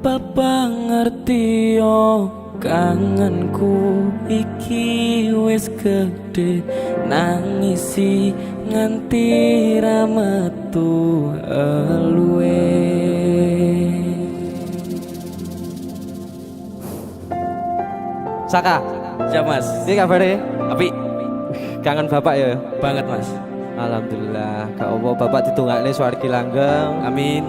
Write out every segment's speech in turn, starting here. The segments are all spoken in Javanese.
Papa ngerti yo kangenku iki wis gede nangisi nganti ra metu eluwe. Saka, Siap mas. ini kabarnya? Tapi Kangen bapak ya? banget mas. Alhamdulillah, gak apa bapak ditungakne swargi langgeng. Amin.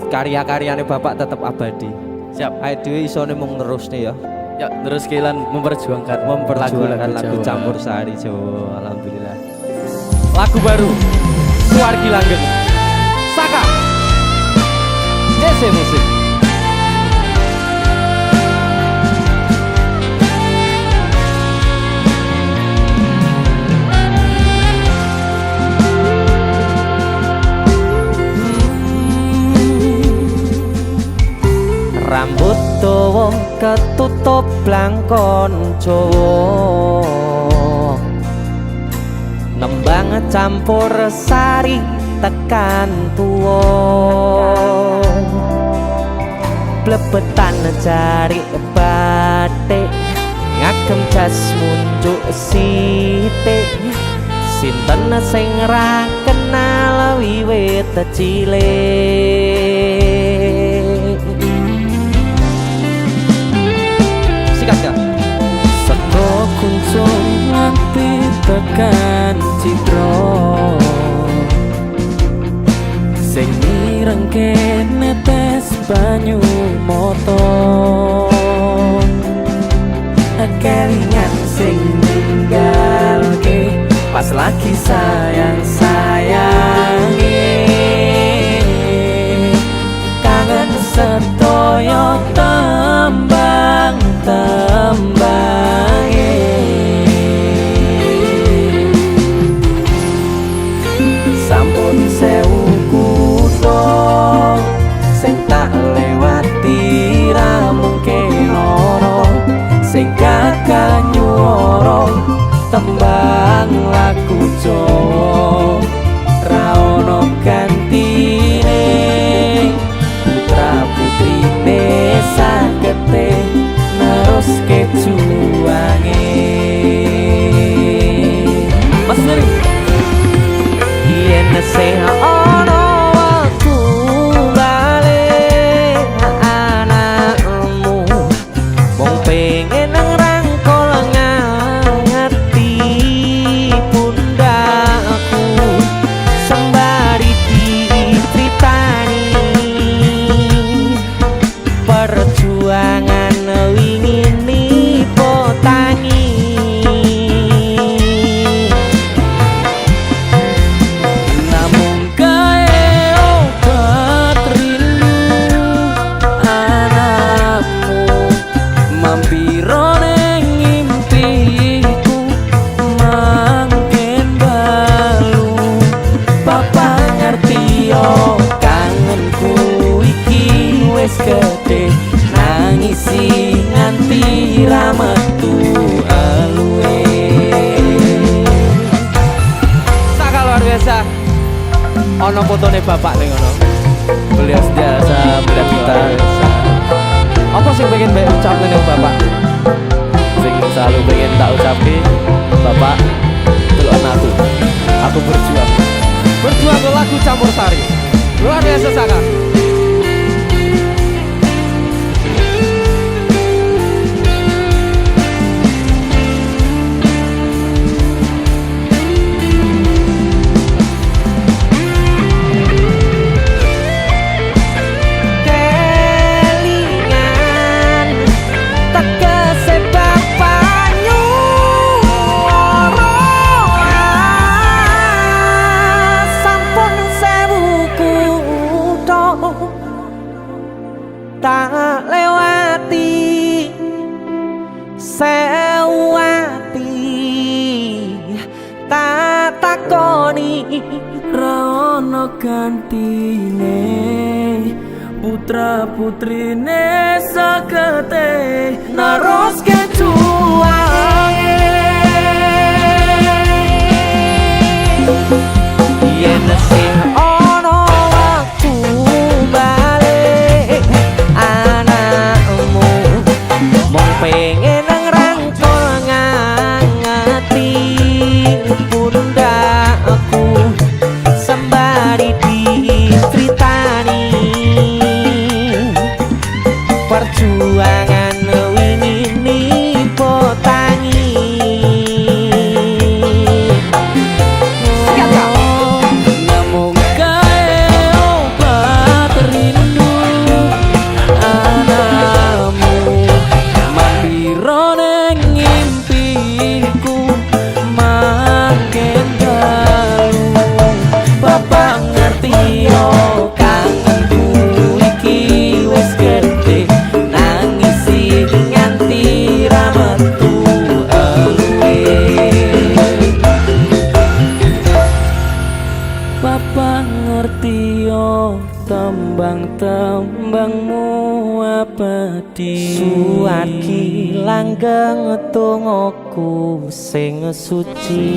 Karya-karyane bapak tetap abadi. Siap. Ayo dhewe isone mung terus nih ya. Ya terus Kilan memperjuangkan Lagu Jawa. campur sari Jawa. Alhamdulillah. Lagu baru Swargi Langgeng. Saka. JC Musik. Rambut dawa ketutup blangkon Jawa, nembang campur sari tekan tuwa, blebetan jari batik ngagem jas munjuk sithik, sinten sing ra kenal wiwit cilik. Seko kuncung nganti tekan citro sing mirengke netes banyu moto, kelingan sing ninggalke pas lagi sayang-sayange, kangen sedaya tembang-tembange. Sampun sewu kutha sing tak lewati ra mungkin ana sing gagal nyuwara tembang lagu Jawa ra ono gantine, putra putrine sagete neruske juwange. Mas Nuri yen sing ono waktu balik anakmu mung pengen ngrangkul ngati pundakku sembari dicritani perjuangan wingi nipo tangi. Namun gawe obat rindu anakmu mampiro ning impiku mangken balu. Papa ngerti yo kangenku iki wis gede nangisi nganti ra metu eluwe. Saka luar biasa. Ono fotone bapak ning ngono. Beliau sentiasa melihat kita, Apa sih pengen mbak ucap ning bapak? sing selalu pengen tak ucapi, Bapak delok aku berjuang. Berjuang ke lagu campur sari. Luar biasa Saka. Kelingan tegese bapak nyuwara sampun sewu kutha tak lewati sewu ati tak takoni ra ono gantine, putra putrine sagete neruske juwange. Yen sing ono waktu balik Papa ngerti yo tembang-tembangmu abadi. Suwargi langgeng tungoku sing suci.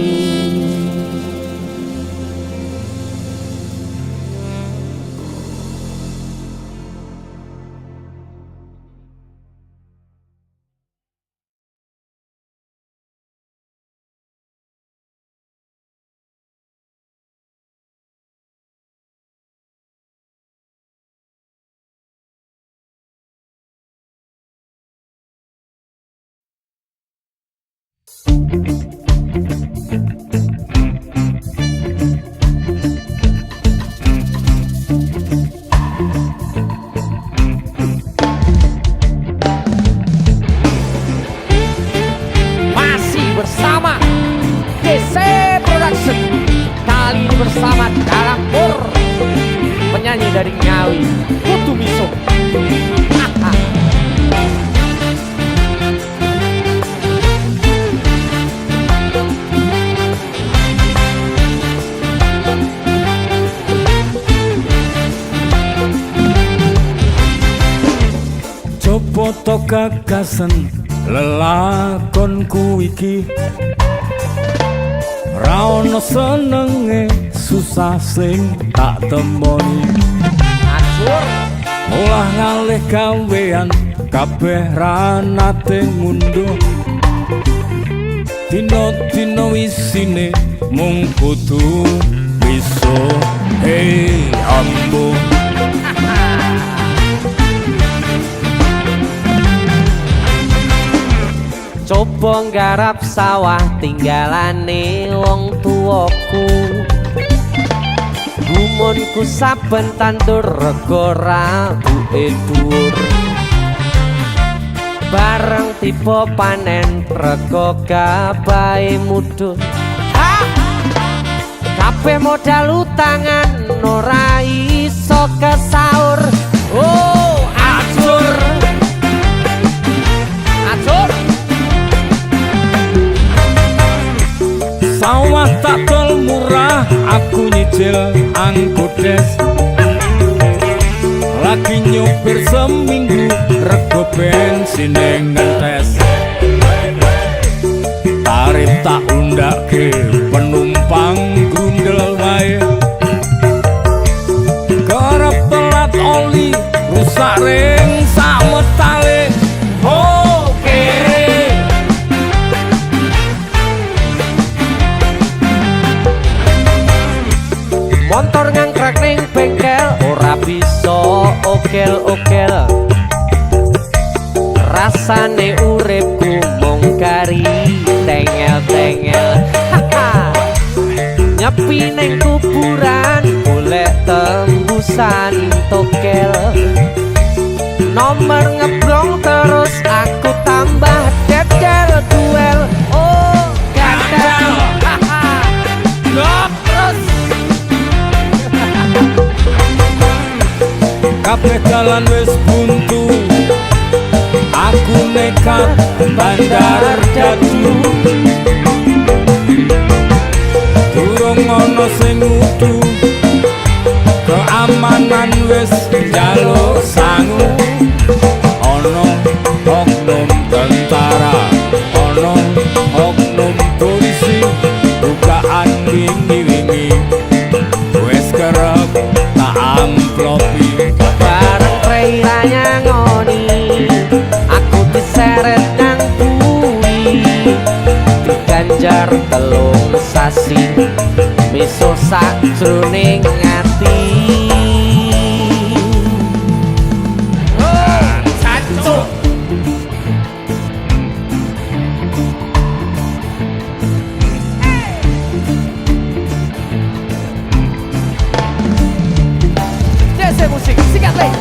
Masih bersama DC Production, kali ini bersama Dalam Pur, penyanyi dari Ngawi, Kutu Miso. Coba to gagasan lelakonku iki, ra ono senenge susah sing tak temoni. Acur Olah ngalih gawean kabeh ra nate ngunduh, dino-dino isine mung kudu bisa. Hey ambo, coba nggarap sawah tinggalane wong tuwaku. Gumunku saben tandur rego rabuke dhuwur. Bareng tiba panen rego gabahe mudhun. Kabeh modal utangan ora iso kesaur. Oh, acur. Acur. sawah tak tol murah, aku nyicil angkudes. Lagi nyupir seminggu, rego bensin ngentes. Tarif tak undake, penumpang grundel wae. Kerep telat oli, rusak ring sak metale. Oh kere, motor ngangkrak ning bengkel ora bisa okel-okel. Rasane uripku mung kari tengel-tengel. Nyepi ning kuburan golek tembusan tokel. Nomor ngeblong terus aku tambah dedel duel. Oh gatel. Gop terus. kabeh dalan wis buntu, aku nekat bandar dadu. Durung ono sing ngudu, keamanan wis njaluk sangu. Ono oknum tentara, ono oknum polisi, bukaan wingi-wingi wis kerep tak amplopi. Bareng preiranya ngoni, aku diseret nang buri. Diganjar telung sasi, miso sakjroning ati. Sancuk. DC Musik, sikat leh.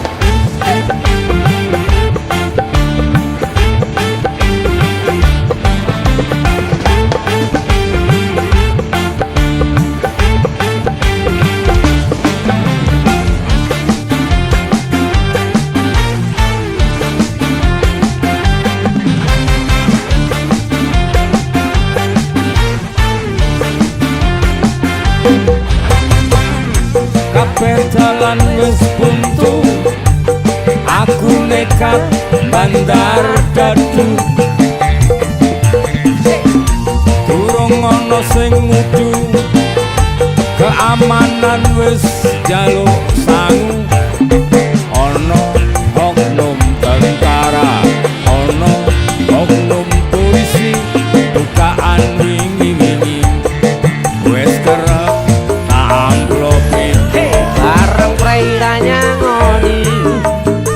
kabeh dalan wis buntu aku nekat bandar dadu durung ana sing ngudu keamanan wis jaluk sangu ana oknum tentara ana oknum polisi bukaan wingi-wingi wis kerep amplopi bareng prairanya ngoni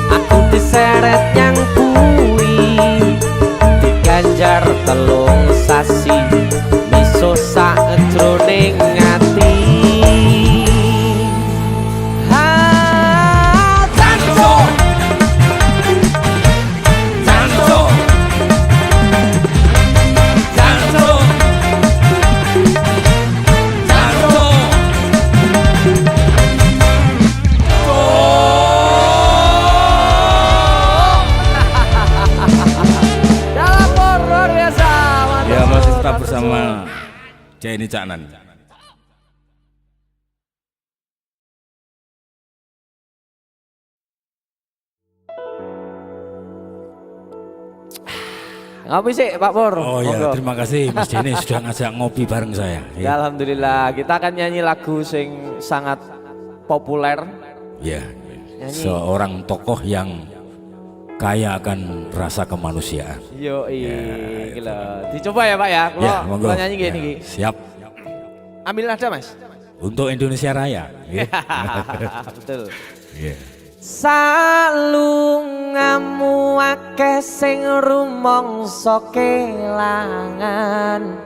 aku diseret yang kuwi diganjar telung sasi miso sakjroning ati bersama Jenny Caknan. Ngopi sih Pak Pur. Oh ya, terima kasih Mas Jenny sudah ngajak ngopi bareng saya. Ya, alhamdulillah, kita akan nyanyi lagu sing sangat populer. Ya, seorang tokoh yang kaya akan rasa kemanusiaan. Yo, ya, gila. Dicoba ya Pak ya. Kalau nyanyi gini. Ya, siap. Ambil nada Mas. Untuk Indonesia Raya. Ya. Betul. Ya. Salungamu akeh sing rumangsa kelangan,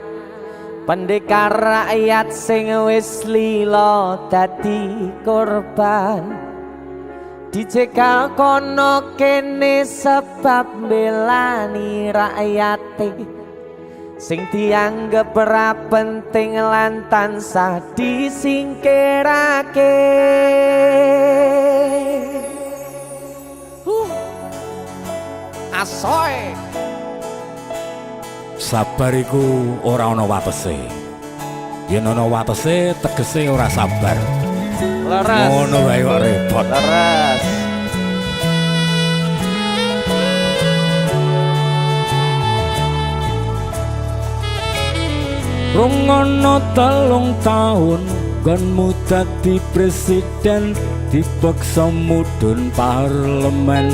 pendekar rakyat sing wis lila dadi korban, dicegal kono kene sebab belani rakyate sing dianggep ora penting lan tansah disingkirake. Asoy sabar iku ora ana watese. Yen ana watese tegese ora sabar. Leres. Ngono wae kok repot. Leres. Rungono 3 tahun gonmu dadi presiden dipaksa mudhun parlemen.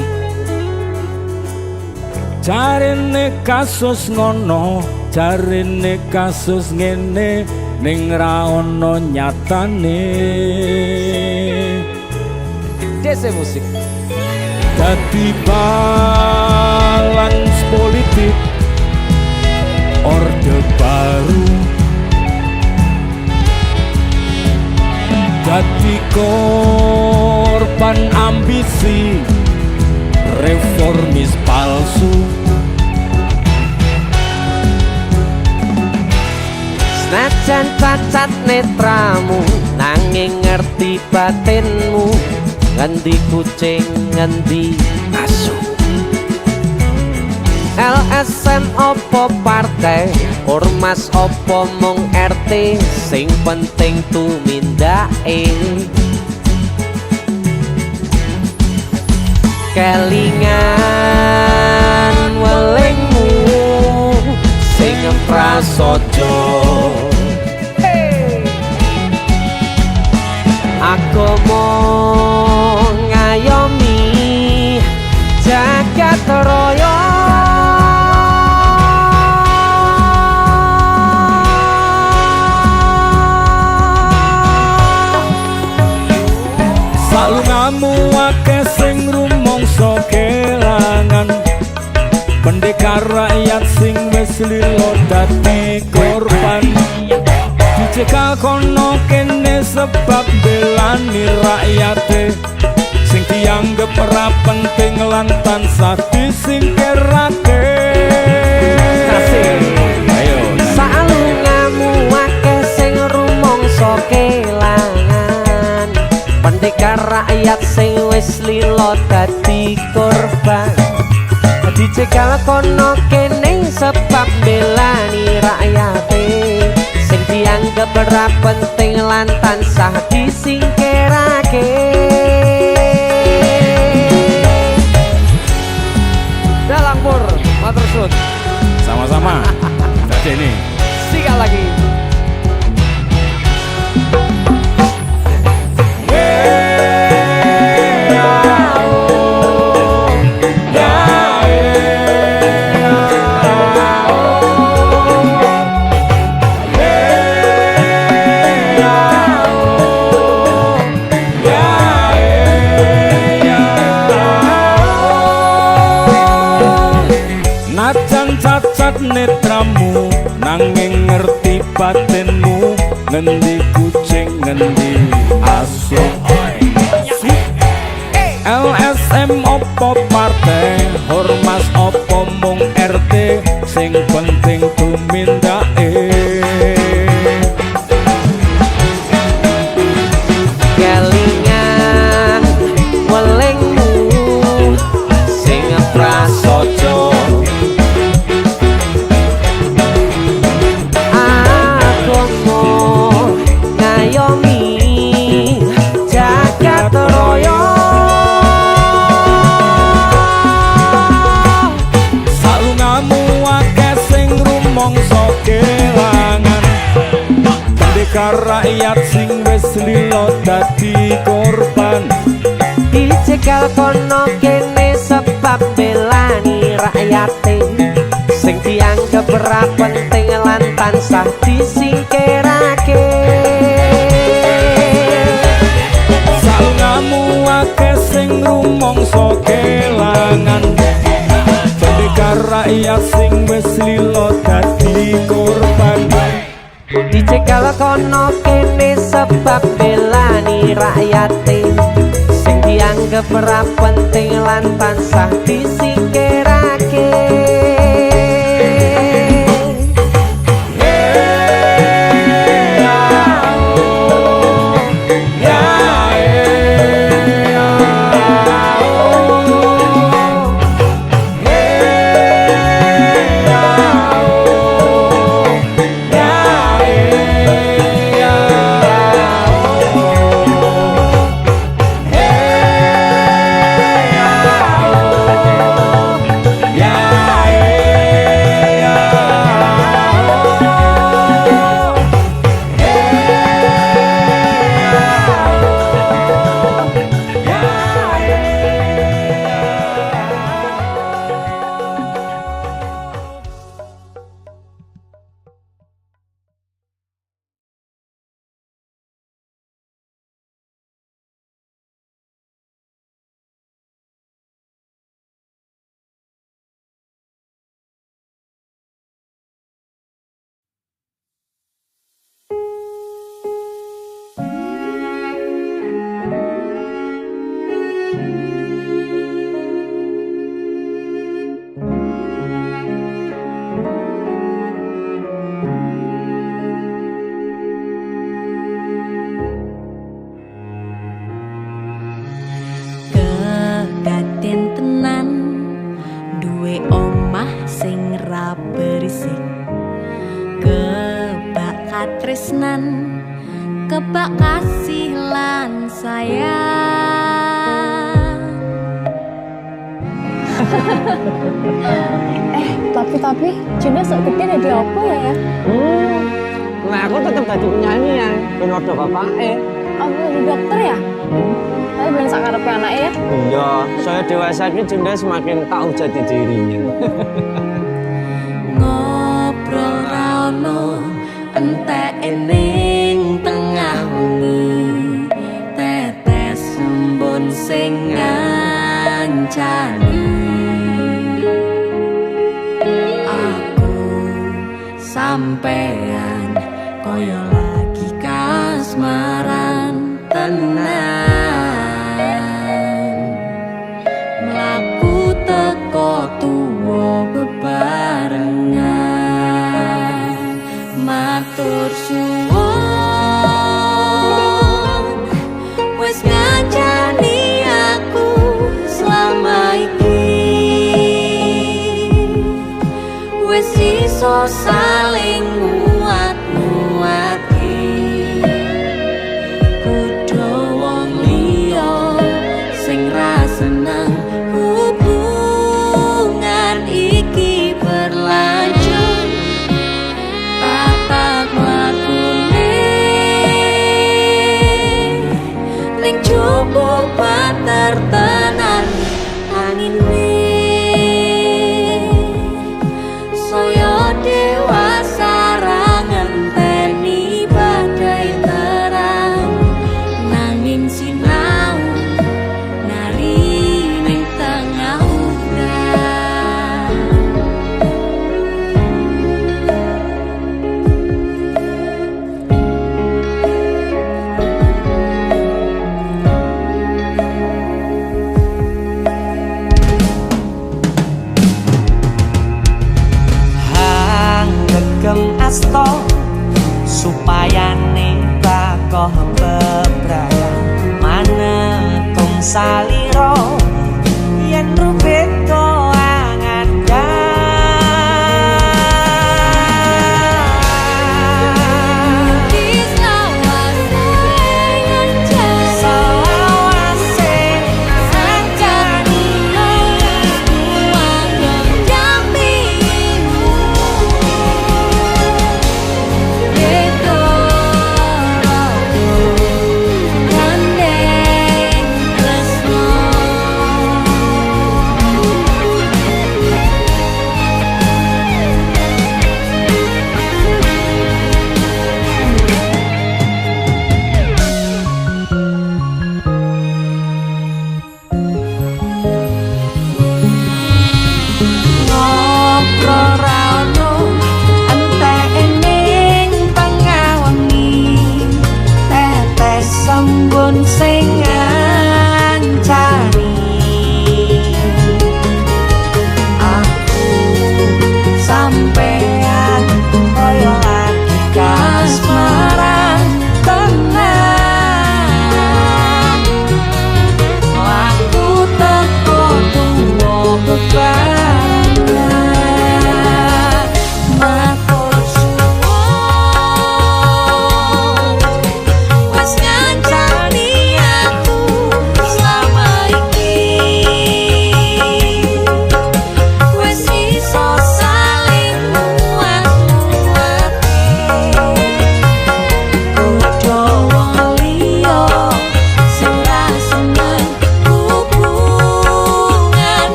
Jarine kasus ngono, jarine kasus ngene ning ra ono nyatane. Dese musik. Dadi balance politik orde baru, dadi korban ambisi reformis palsu. Senajan cacat netramu nanging ngerti batinmu, ngendi kucing ngendi asu. LSM opo partai, ormas opo mung RT, sing penting tumindake. Kelingan welingmu sing prasaja. Agama ngayomi jagat raya. Salungamu akeh sing rumangsa kelangan, pendekar rakyat sing wis lila dadi korban, dicegal kono kene sebab belani rakyate sing dianggep ora penting lan tansah disingkirake. Ayo salungamu akeh sing rumangsa kelangan, pendekar rakyat sing wis lila dadi korban, dicegal kono kene sebab belani rakyate sing dianggep ora penting lan tansah disingkirake. disikirake. Dalang Pur, matur suwun. Sama-sama. Jadi ini Sikal lagi. najan cacat netramu nanging ngerti batinmu ngendi kucing ngendi asu. LSM opo partai Hormas opo mung RT sing penting tumindake. Kelingan welingmu sing prasaja agomo ngayomi jagat raya. Salungamu akeh sing rumangsa kelangan pendekar rakyat sing wis lila dadi korban. Dicegal kono kene sebab belani rakyate sing dianggap ora penting lan tansah disingkirake. Salungamu akeh sing rumangsa kelangan pendekar rakyat sing wis lila dadi korban. Dicegal kono kene sebab belani rakyate sing dianggap ora penting lan tansah disingkirake. Kedaden tenan duwe omah sing ra berisik, kebak katresnan, kebak kasih lan sayang. Tapi Junda sok gede ada apa ya? Nah aku tetap jadi penyanyi ya, benar ada bapaknya. Apa jadi dokter ya? Tapi bener sakarepe anaknya ya? Iya, saya dewasa ini Junda semakin tahu jati dirinya. Ngobrol rano entek ening tengah wengi, tetes embun sing ngancani. Aku sampean koyo lagi kasmaran tenan. Mlaku teko tuwa bebarengan, matur suwun wis ngancani aku selama iki, wis iso saling nguat-nguati kudu wong liya. saliro yen rubeda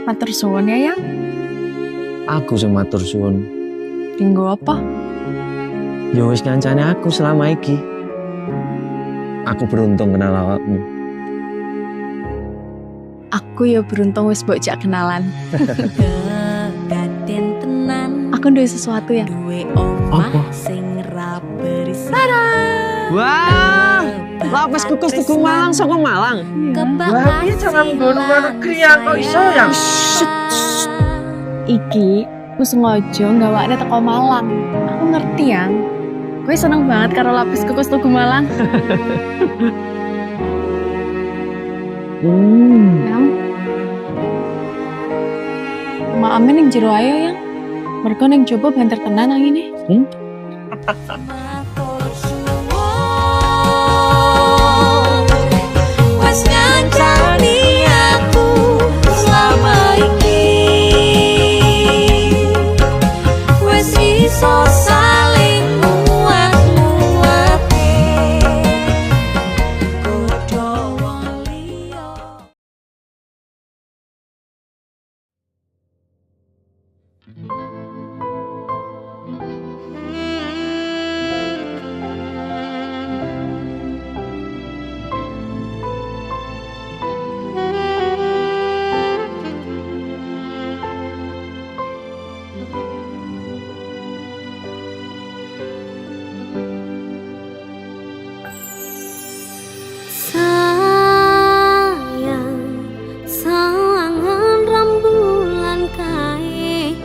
Matur suwun ya, Yang. Aku sing matur suwun. Dinggo apa? Ya wis ngancane aku selama iki. Aku beruntung kenal awakmu. Aku ya beruntung wis mbok jak kenalan. Kegaten tenan Aku duwe sesuatu ya. duwe omah Apa? sing ra beris. Wah, lapis kukus Tugu Malang saka Malang. Wah, piye cara nggono negeri kok iso ya? Iki aku sengaja gawakne teko Malang. Aku ngerti ya. Gue seneng banget karo lapis kukus Tugu Malang. Yang Ma Amin yang jero ayo yang. Mereka yang coba banter tenan yang ini. Wes ngancani aku selama iki, wes iso saling muat-muate padha wong liya. Sayang, sawangan rembulan kae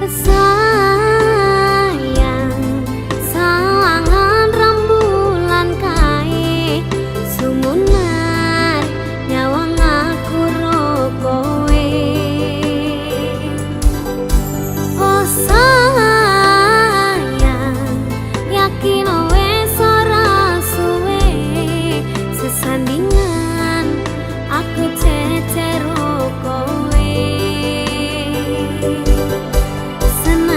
Sayang, sawangan rembulan kae sumunar nyawang aku ro kowe. Oh sayang, yakin wes ora suwe sesandingan aku cecero kowe. Seneng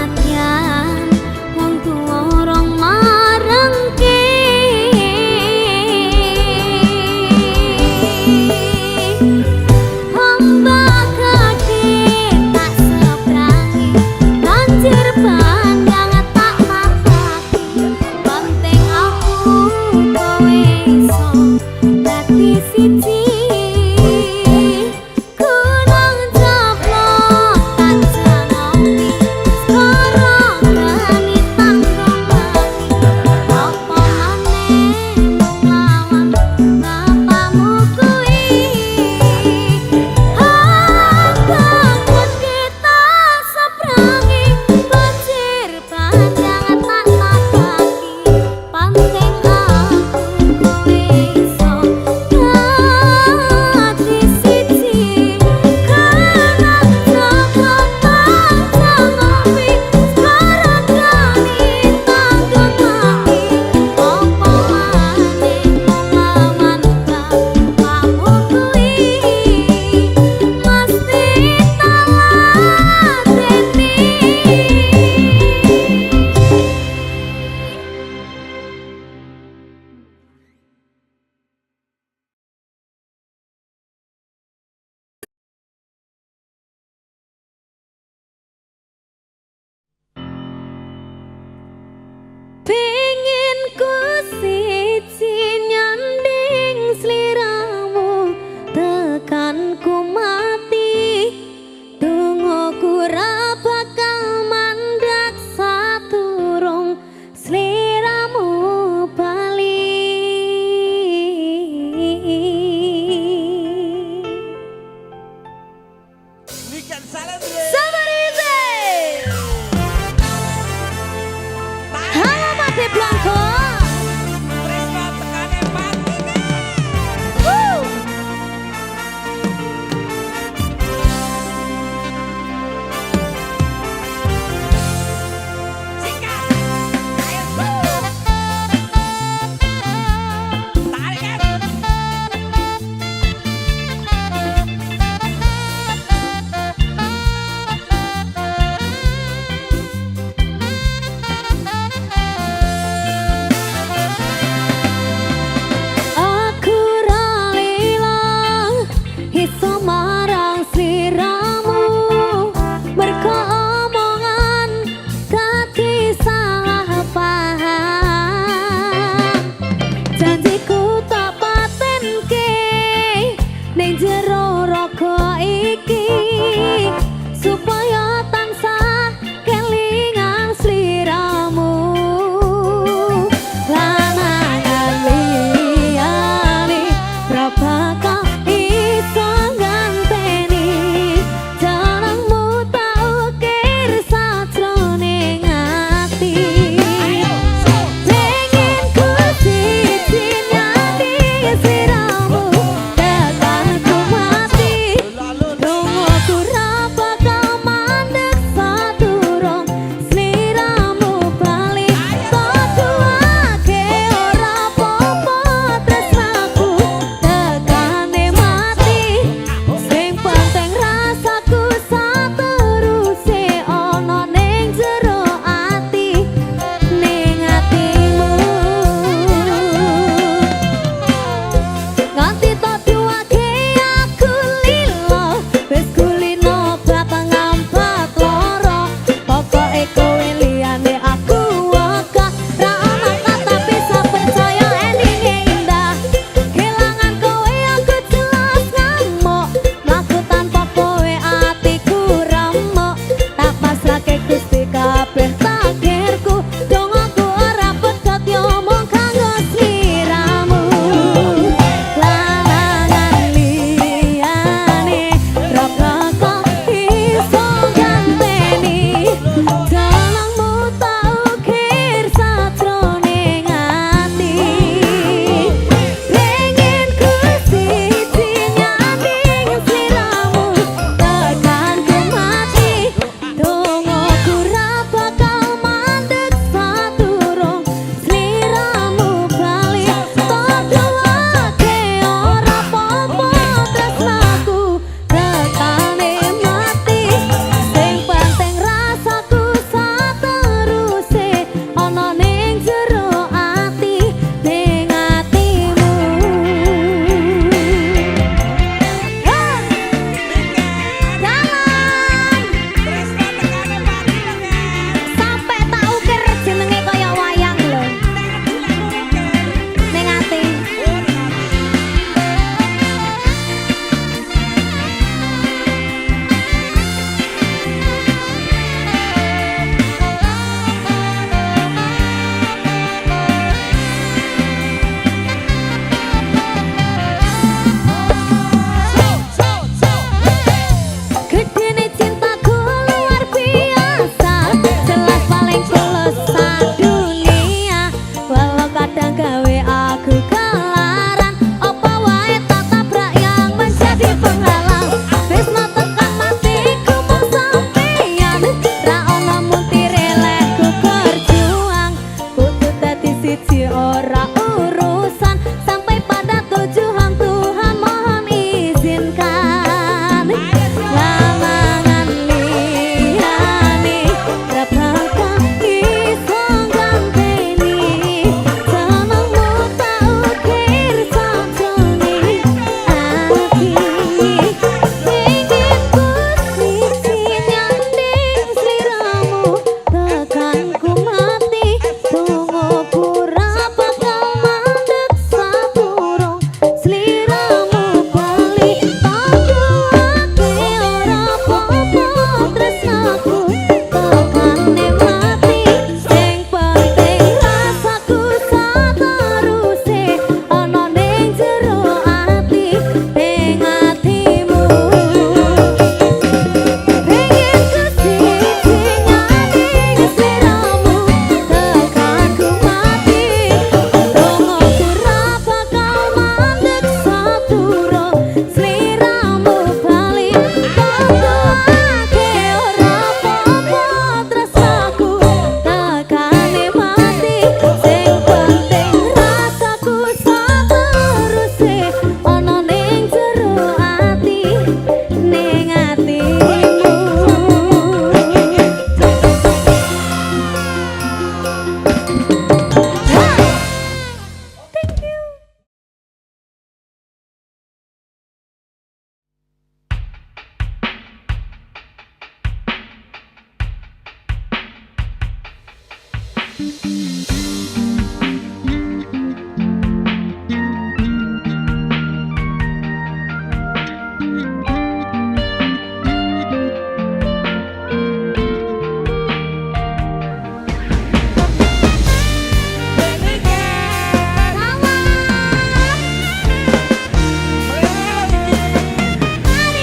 Mari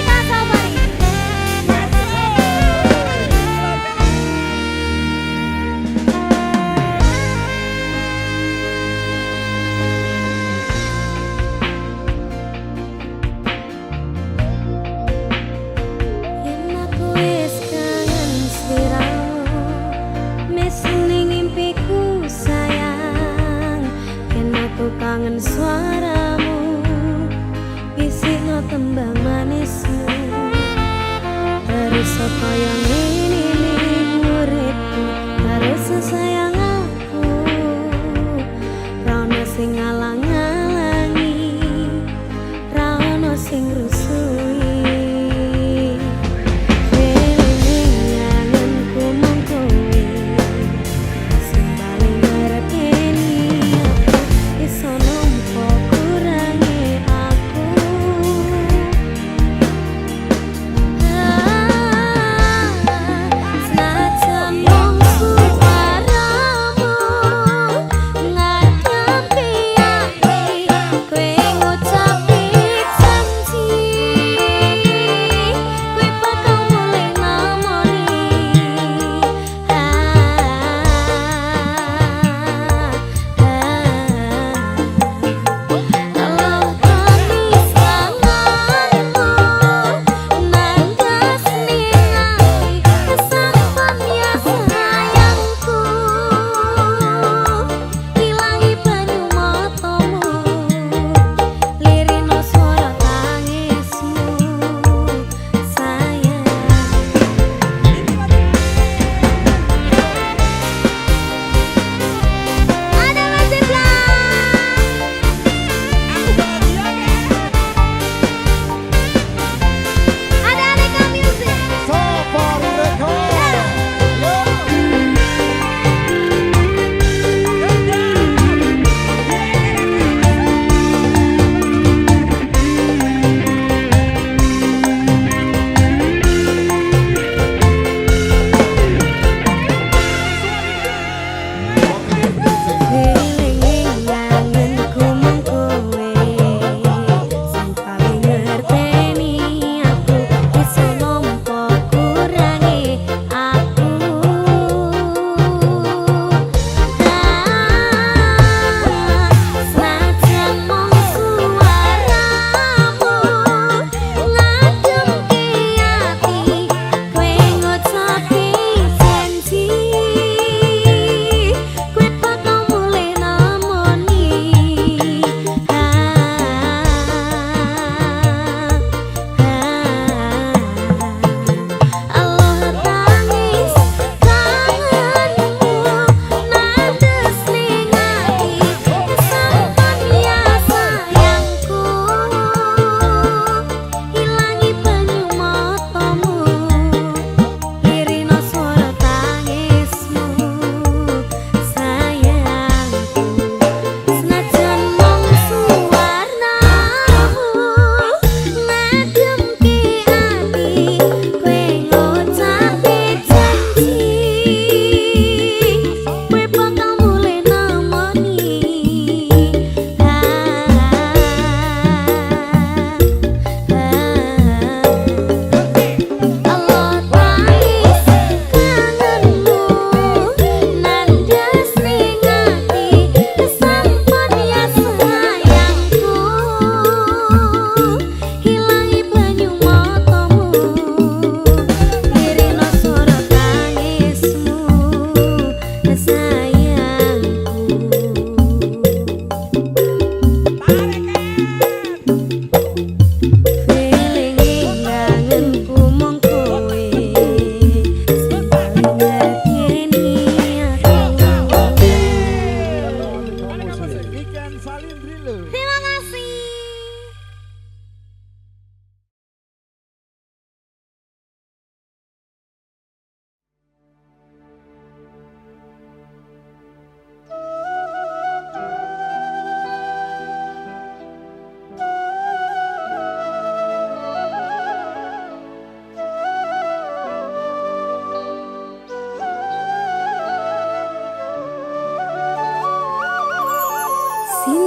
Kak Sobari.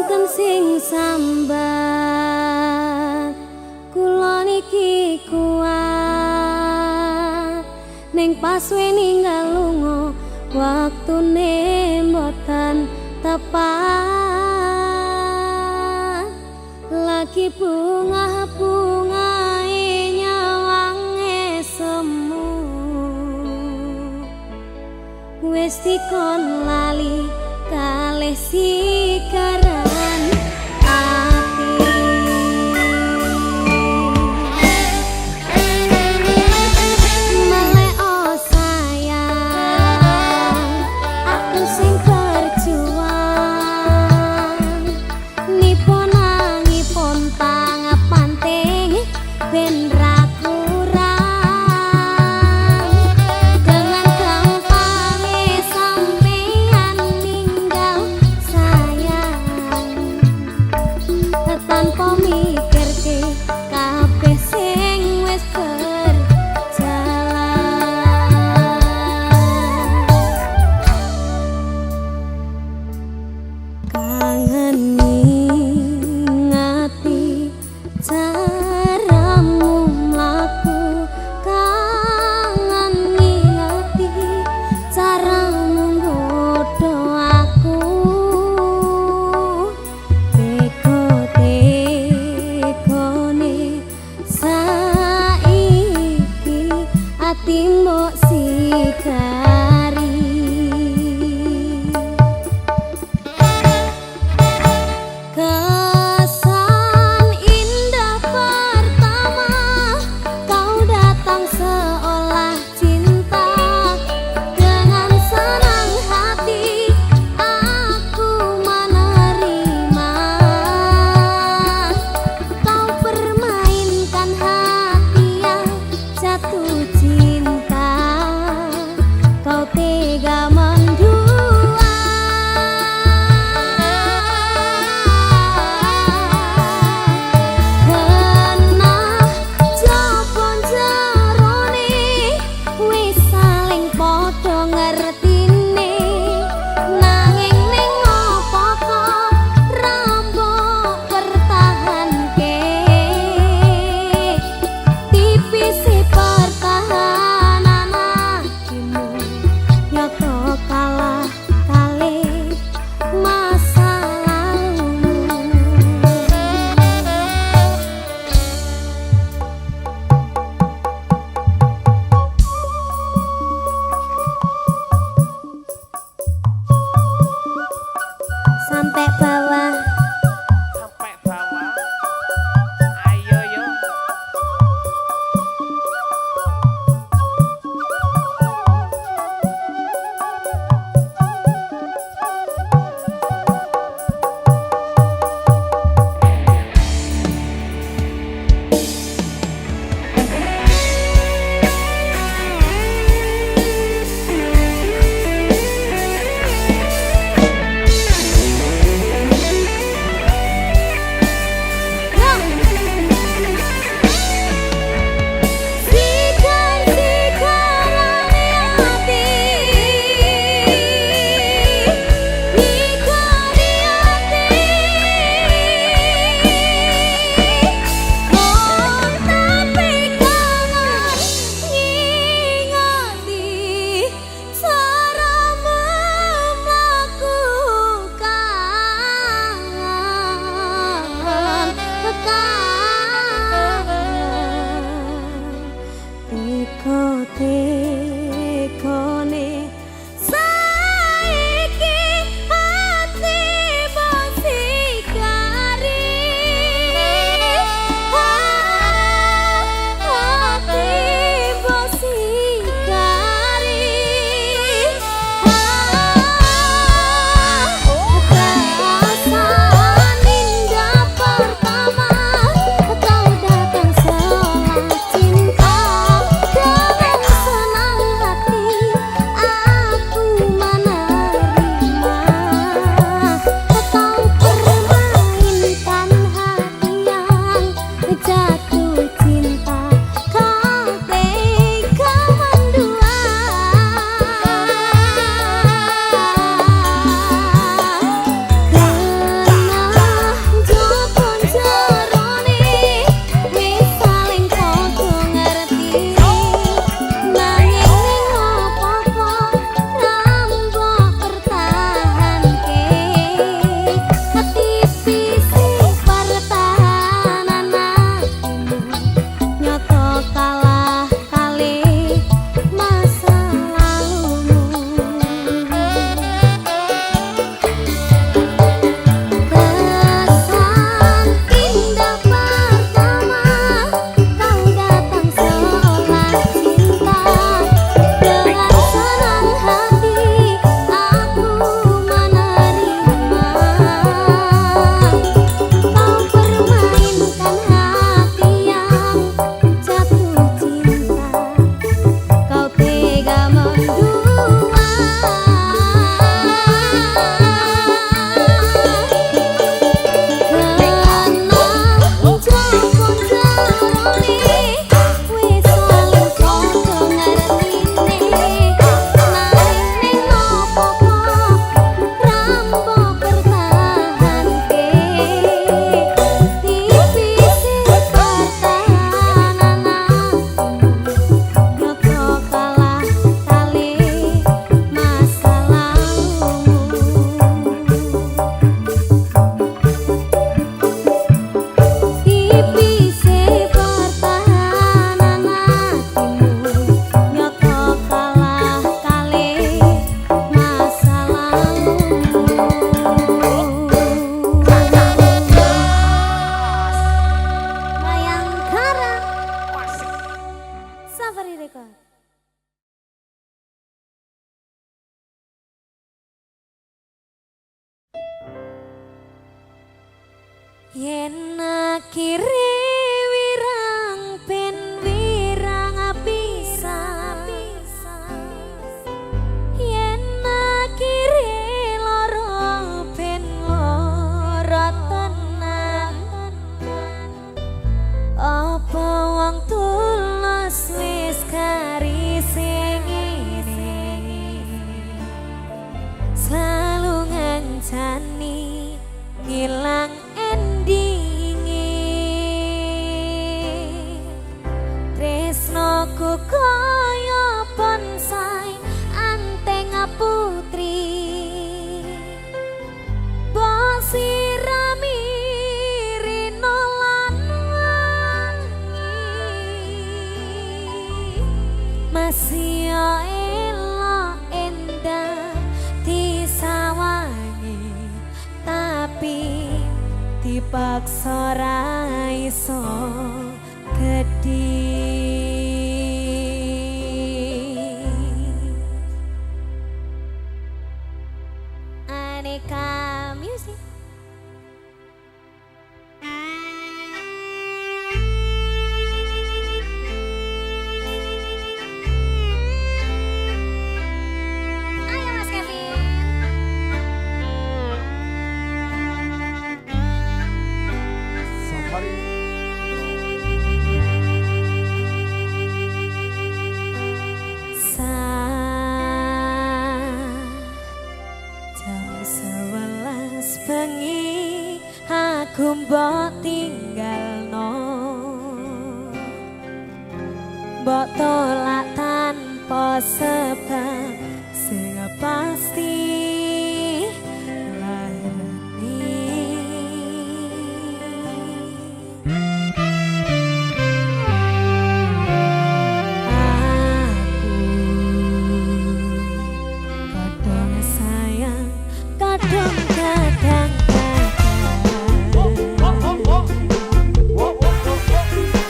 sinten sing sambat kula niki kuat ning pas ninggal lunga waktune mboten tepat lagi bunga-bungae nyawange semu wis dikon lali kalih sikaran ati melek oh sayang aku sing berjuang nipun nangipun pangapanting ben ra kurang dengan gampangnya sampeyan ninggal sayang tanpa mikirke kabeh sing wis berjalan kangen ngati caramu mlaku kangen ngati caramu nggodho aku teko-tekone saiki ati mbok sikari kesan indah pertama kau datang seolah cinta dengan senang hati aku menerima kau permainkan hati yang jatuh cinta kau tega yen akhire wirang ben wirang pisan yen akhire lara ben lara tenan apa wong tulus wis kari sing ngene selalu ngancani ngilang endinge tresnoku kaya bonsai anteng putri bosirami rino lan wangi masih elok endah disawangi tapi dipaksa ra iso gedhi Aneka Music. Ayo Mas Kevin. Jam 11 bengi aku mbok tinggalno mbok tolak tanpa sebab sing pasti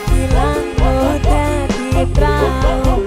hilang mudah di perahu